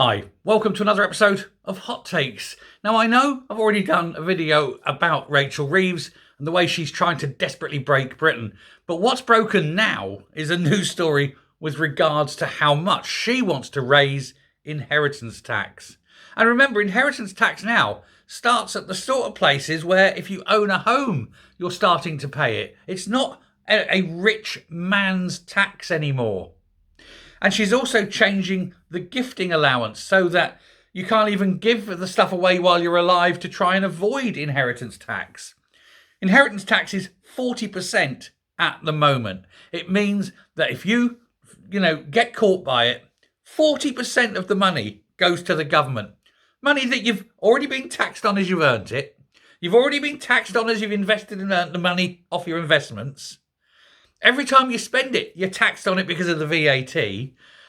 Hi, welcome to another episode of Hot Takes. Now, I know I've already done a video about Rachel Reeves and the way she's trying to desperately break Britain, but what's broken now is a news story with regards to how much she wants to raise inheritance tax. And remember, inheritance tax now starts at the sort of places where if you own a home, you're starting to pay it. It's not a rich man's tax anymore. And she's also changing the gifting allowance so that you can't even give the stuff away while you're alive to try and avoid inheritance tax. Inheritance tax is 40% at the moment. It means that if you get caught by it, 40% of the money goes to the government. Money that you've already been taxed on as you've earned it. You've already been taxed on as you've invested and earned the money off your investments. Every time you spend it, you're taxed on it because of the VAT.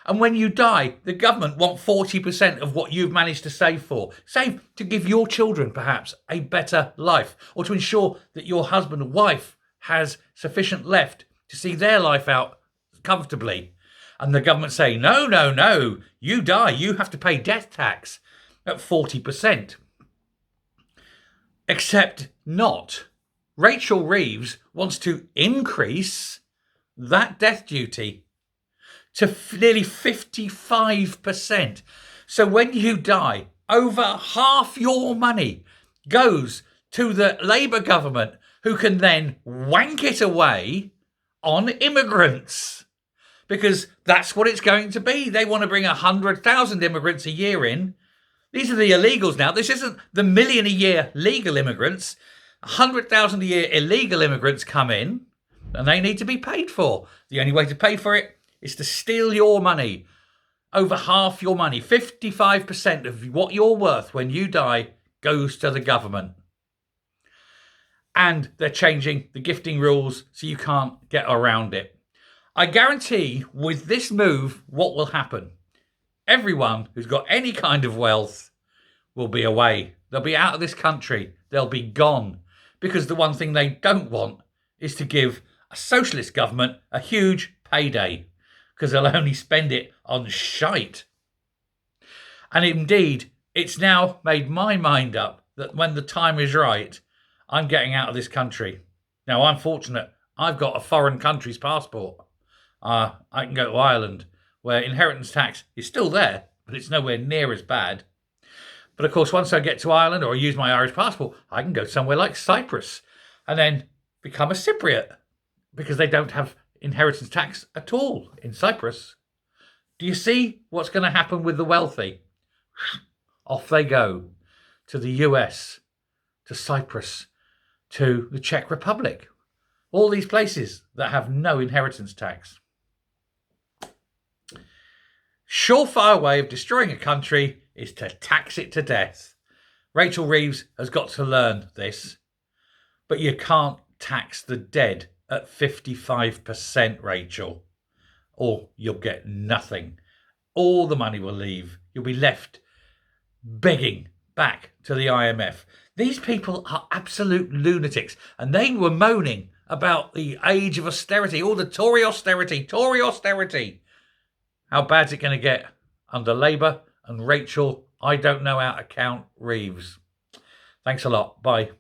And when you die, the government want 40% of what you've managed to save for. Save to give your children, perhaps, a better life, or to ensure that your husband or wife has sufficient left to see their life out comfortably. And the government say, no, you die, you have to pay death tax at 40%. Except not. Rachel Reeves wants to increase that death duty to nearly 55%. So when you die, over half your money goes to the Labour government, who can then wank it away on immigrants. Because that's what it's going to be. They want to bring 100,000 immigrants a year in. These are the illegals now. This isn't the million a year legal immigrants. 100,000 a year illegal immigrants come in and they need to be paid for. The only way to pay for it is to steal your money. Over half your money, 55% of what you're worth when you die, goes to the government. And they're changing the gifting rules so you can't get around it. I guarantee with this move, what will happen? Everyone who's got any kind of wealth will be away. They'll be out of this country. They'll be gone. Because the one thing they don't want is to give a socialist government a huge payday, because they'll only spend it on shite. And indeed, it's now made my mind up that when the time is right, I'm getting out of this country. Now, I'm fortunate. I've got a foreign country's passport. I can go to Ireland, where inheritance tax is still there, but it's nowhere near as bad. But of course, once I get to Ireland or use my Irish passport, I can go somewhere like Cyprus and then become a Cypriot, because they don't have inheritance tax at all in Cyprus. Do you see what's going to happen with the wealthy? Off they go to the US, to Cyprus, to the Czech Republic. All these places that have no inheritance tax. Surefire way of destroying a country is to tax it to death. Rachel Reeves has got to learn this. But you can't tax the dead at 55%, Rachel, or you'll get nothing. All the money will leave. You'll be left begging back to the IMF. These people are absolute lunatics, and they were moaning about the age of austerity, all the Tory austerity. How bad's it going to get under Labour? And Rachel, I don't know how to count Reeves. Thanks a lot. Bye.